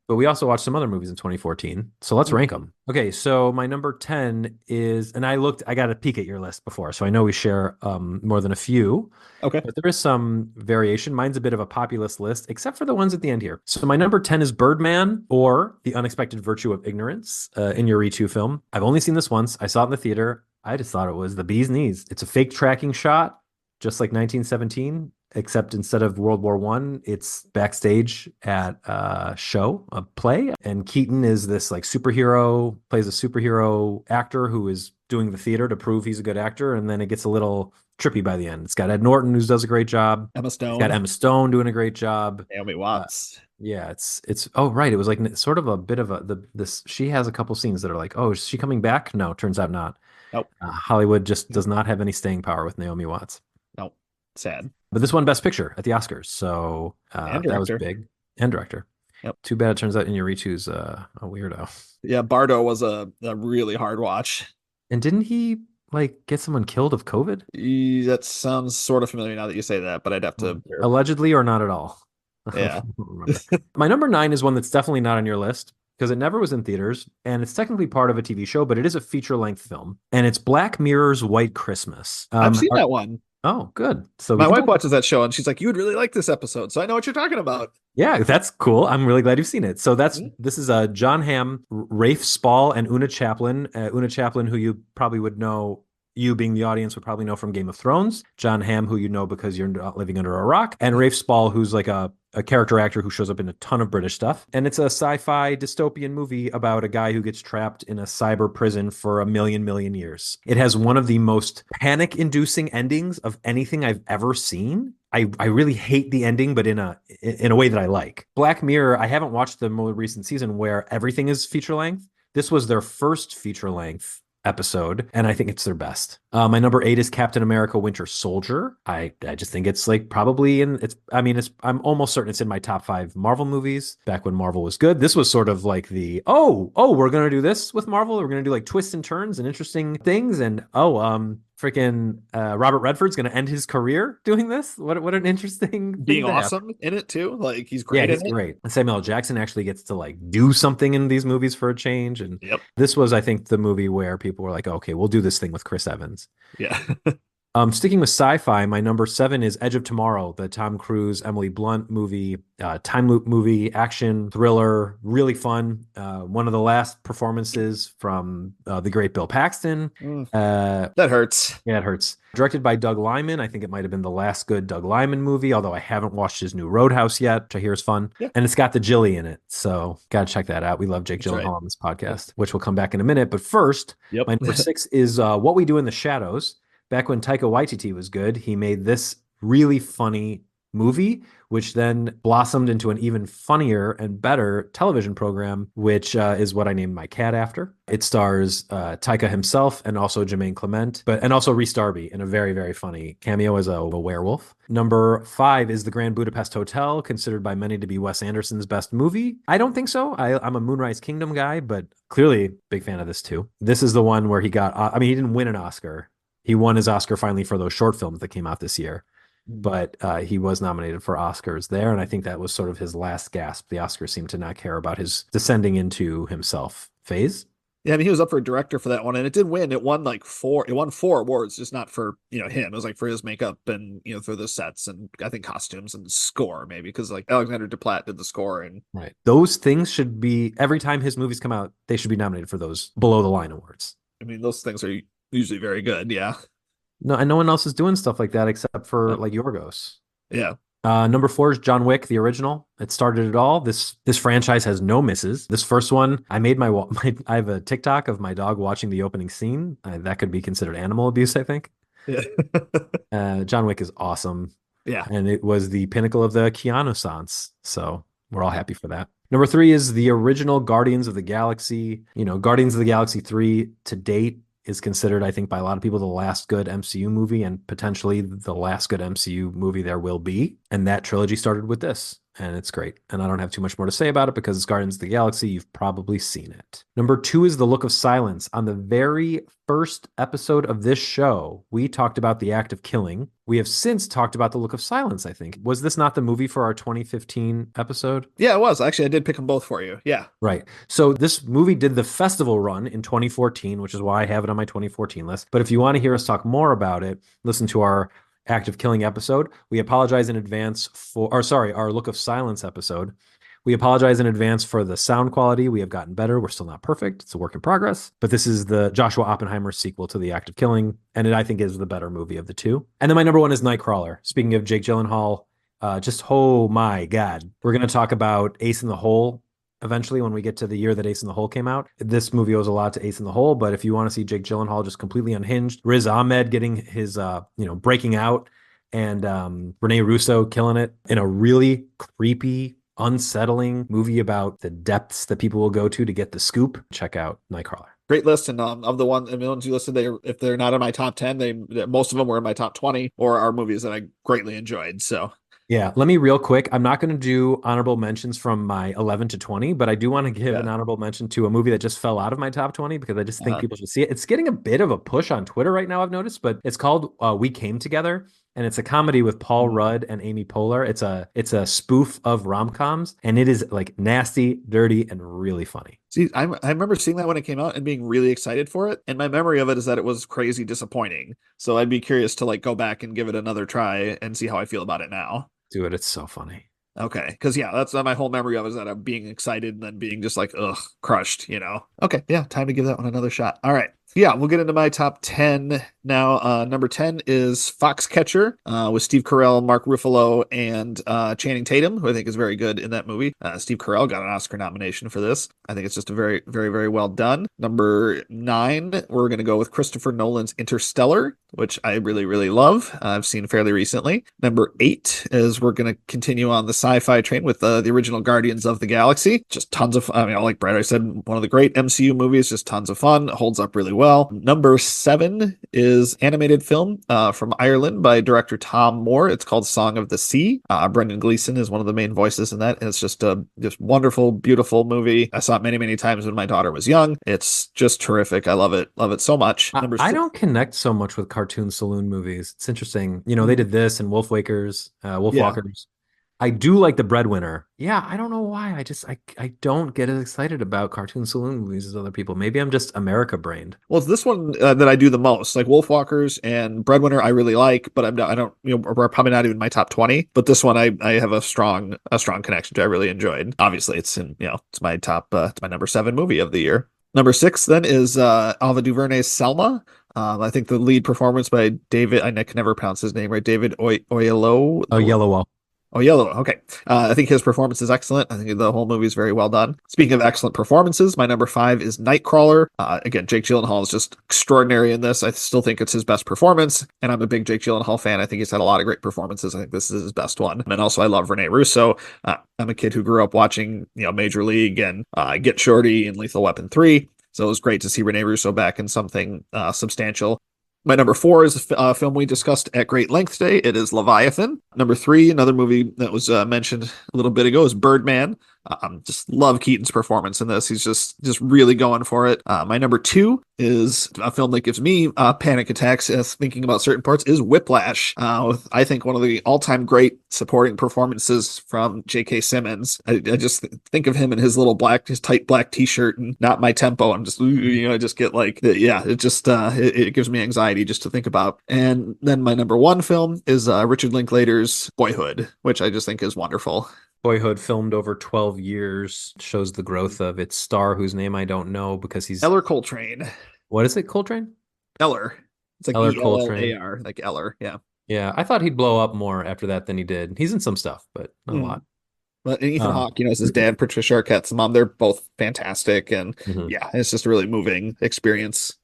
but we also watched some other movies in 2014. So let's rank them. Okay, so my number 10 is, and I got a peek at your list before, so I know we share more than a few, Okay. but there is some variation. Mine's a bit of a populist list, except for the ones at the end here. So my number 10 is Birdman or The Unexpected Virtue of Ignorance, Inarritu film. I've only seen this once. I saw it in the theater. I just thought it was the bee's knees. It's a fake tracking shot, just like 1917, except instead of World War One, it's backstage at a show, a play. And Keaton is this like superhero, plays a superhero actor who is doing the theater to prove he's a good actor. And then it gets a little trippy by the end. It's got Ed Norton, who does a great job. Emma It's got Stone, Emma Stone doing a great job. Naomi Uh, Watts. yeah, it's oh right. It was like sort of a bit of a this she has a couple scenes that are like, oh, is she coming back? No, turns out not. Nope. Hollywood just does not have any staying power with Naomi Watts. Nope. Sad. But this won Best Picture at the Oscars, so And that was director. big. And director. Yep. Too bad it turns out Inarritu's a weirdo. Yeah, Bardo was a really hard watch. And didn't he like get someone killed of COVID? That sounds sort of familiar now that you say that, but I'd have to verify. Allegedly or not at all? I Yeah. don't remember. My number 9 is one that's definitely not on your list because it never was in theaters, and it's technically part of a TV show, but it is a feature-length film, and it's Black Mirror's White Christmas. I've seen that one. Oh, good. So we My can wife talk. watches that show and she's like, "You would really like this episode." So I know what you're talking about. Yeah, that's cool. I'm really glad you've seen it. So Mhm. this is John Hamm, Rafe Spall, and Una Chaplin. Una Chaplin, who you probably would know, you being the audience would probably know from Game of Thrones. John Hamm, who you know because you're not living under a rock, and Rafe Spall, who's like a character actor who shows up in a ton of British stuff. And it's a sci-fi dystopian movie about a guy who gets trapped in a cyber prison for a million years. It has one of the most panic-inducing endings of anything I've ever seen. I really hate the ending, but in a way that I like. Black Mirror, I haven't watched the more recent season where everything is feature length. This was their first feature length episode, and I think it's their best. My number 8 is Captain America Winter Soldier. I just think it's like probably I'm almost certain it's in my top 5 Marvel movies back when Marvel was good. This was sort of like the we're gonna do this with Marvel. We're gonna do like twists and turns and interesting things, and freaking Robert Redford's gonna end his career doing this. What an interesting thing Being to have. awesome in it too. Like he's Yeah, great in he's it. great. And Samuel L. Jackson actually gets to like do something in these movies for a change. And Yep. this was, I think, the movie where people were like, okay, we'll do this thing with Chris Evans. Yeah. Sticking with sci-fi, my number 7 is Edge of Tomorrow, the Tom Cruise, Emily Blunt movie, time loop movie, action thriller, really fun. One of the last performances from the great Bill Paxton. That hurts. Yeah, it hurts. Directed by Doug Liman. I think it might have been the last good Doug Liman movie, although I haven't watched his new Roadhouse yet, which I hear is fun. Yeah. And it's got the Jilly in it. So gotta check that out. We love Jake That's right. Gyllenhaal on this podcast, which will come back in a minute. But first, Yep. my number 6 is What We Do in the Shadows. Back when Taika Waititi was good, he made this really funny movie, which then blossomed into an even funnier and better television program, which is what I named my cat after. It stars Taika himself and also Jermaine Clement, and also Rhys Darby in a very, very funny cameo as a werewolf. Number 5 is The Grand Budapest Hotel, considered by many to be Wes Anderson's best movie. I don't think so. I'm a Moonrise Kingdom guy, but clearly big fan of this too. This is the one where he he didn't win an Oscar. He won his Oscar finally for those short films that came out this year, but he was nominated for Oscars there, and I think that was sort of his last gasp. The Oscars seemed to not care about his descending into himself phase. Yeah, I mean, he was up for a director for that one, and it did win. It won like four. It won 4 awards, just not for him. It was like for his makeup and for the sets and I think costumes and score maybe because like Alexander Desplat did the score and Right. Those things should be every time his movies come out, they should be nominated for those below the line awards. I mean those things are usually very good. Yeah, No, and no one else is doing stuff like that except for like Yorgos. yeah. Number 4 is John Wick, the original. It started it all. This franchise has no misses. This first one, I made I have a TikTok of my dog watching the opening scene. That could be considered animal abuse, I think. Yeah. John Wick is awesome. Yeah. And it was the pinnacle of the Keanu sans. So we're all happy for that. Number 3 is the original Guardians of the Galaxy. Guardians of the Galaxy 3 to date is considered, I think, by a lot of people the last good MCU movie and potentially the last good MCU movie there will be. And that trilogy started with this. and it's great. And I don't have too much more to say about it because it's Guardians of the Galaxy. You've probably seen it. Number 2 is The Look of Silence. On the very first episode of this show, we talked about The Act of Killing. We have since talked about The Look of Silence, I think. Was this not the movie for our 2015 episode? Yeah, it was. Actually, I did pick them both for you. Yeah. Right. So this movie did the festival run in 2014, which is why I have it on my 2014 list. But if you want to hear us talk more about it, listen to our Act of Killing episode. We apologize in advance our Look of Silence episode. We apologize in advance for the sound quality. We have gotten better. We're still not perfect. It's a work in progress. But this is the Joshua Oppenheimer sequel to The Act of Killing, and it, I think, is the better movie of the two. And then my number 1 is Nightcrawler. Speaking of Jake Gyllenhaal, oh my God. We're going to talk about Ace in the Hole eventually when we get to the year that Ace in the Hole came out. This movie owes a lot to Ace in the Hole, but if you want to see Jake Gyllenhaal just completely unhinged, Riz Ahmed getting his, breaking out, and Rene Russo killing it in a really creepy, unsettling movie about the depths that people will go to get the scoop, check out Nightcrawler. Great list, and of the ones you listed, if they're not in my top 10, most of them were in my top 20 or are movies that I greatly enjoyed. So yeah, let me real quick. I'm not going to do honorable mentions from my 11 to 20, but I do want to give an honorable mention to a movie that just fell out of my top 20 because I just think people should see it. It's getting a bit of a push on Twitter right now, I've noticed, but it's called We Came Together, and it's a comedy with Paul Rudd and Amy Poehler. It's a spoof of rom-coms, and it is like nasty, dirty, and really funny. See, I remember seeing that when it came out and being really excited for it, and my memory of it is that it was crazy disappointing. So I'd be curious to go back and give it another try and see how I feel about it now. Do it. It's so funny. Okay. Because, that's my whole memory of it, is that I'm being excited and then being just crushed, Okay. Yeah. Time to give that one another shot. All right. Yeah, we'll get into my top 10 now. Number 10 is Foxcatcher with Steve Carell, Mark Ruffalo, and Channing Tatum, who I think is very good in that movie. Steve Carell got an Oscar nomination for this. I think it's just a very, very, very well done. Number 9, we're going to go with Christopher Nolan's Interstellar, which I really, really love. I've seen fairly recently. Number 8 is we're going to continue on the sci-fi train with the original Guardians of the Galaxy. Just tons of, like Brad, I said, one of the great MCU movies, just tons of fun, holds up really well. Number 7 is animated film from Ireland by director Tom Moore. It's called Song of the Sea. Brendan Gleeson is one of the main voices in that, and it's just a wonderful, beautiful movie. I saw it many, many times when my daughter was young. It's just terrific. I love it so much. I don't connect so much with cartoon saloon movies. It's interesting. They did this and Wolfwalkers. I do like The Breadwinner. Yeah, I don't know why. I don't get as excited about cartoon saloon movies as other people. Maybe I'm just America brained. Well, it's this one that I do the most. Like Wolfwalkers and Breadwinner, I really like, but I don't. We're probably not even my top 20. But this one, I have a strong connection to. I really enjoyed. Obviously, it's it's my top. It's my number 7 movie of the year. Number 6 then is Ava DuVernay's Selma. I think the lead performance by David. I can never pronounce his name right. David Oyelowo. Oh, Yellow. Oh, Yellow. Okay. I think his performance is excellent. I think the whole movie is very well done. Speaking of excellent performances, my number 5 is Nightcrawler. Again, Jake Gyllenhaal is just extraordinary in this. I still think it's his best performance, and I'm a big Jake Gyllenhaal fan. I think he's had a lot of great performances. I think this is his best one. And also, I love Rene Russo. I'm a kid who grew up watching, Major League and Get Shorty and Lethal Weapon 3. So it was great to see Rene Russo back in something substantial. My number 4 is a film we discussed at great length today. It is Leviathan. Number 3, another movie that was mentioned a little bit ago, is Birdman. Just love Keaton's performance in this. He's just really going for it. My number 2 is a film that gives me panic attacks as thinking about certain parts, is Whiplash. With, I think, one of the all-time great supporting performances from J.K. Simmons. I just think of him in his tight black t-shirt and Not My Tempo. I'm just, I just get it gives me anxiety just to think about. And then my number 1 film is Richard Linklater's Boyhood, which I just think is wonderful. Boyhood, filmed over 12 years, shows the growth of its star, whose name I don't know because he's... Eller Coltrane. What is it, Coltrane? Eller. It's like Eller Coltrane. Like Eller, yeah. Yeah, I thought he'd blow up more after that than he did. He's in some stuff, but not a lot. But Ethan Hawke, is his dad, Patricia Arquette's mom. They're both fantastic, and yeah, it's just a really moving experience.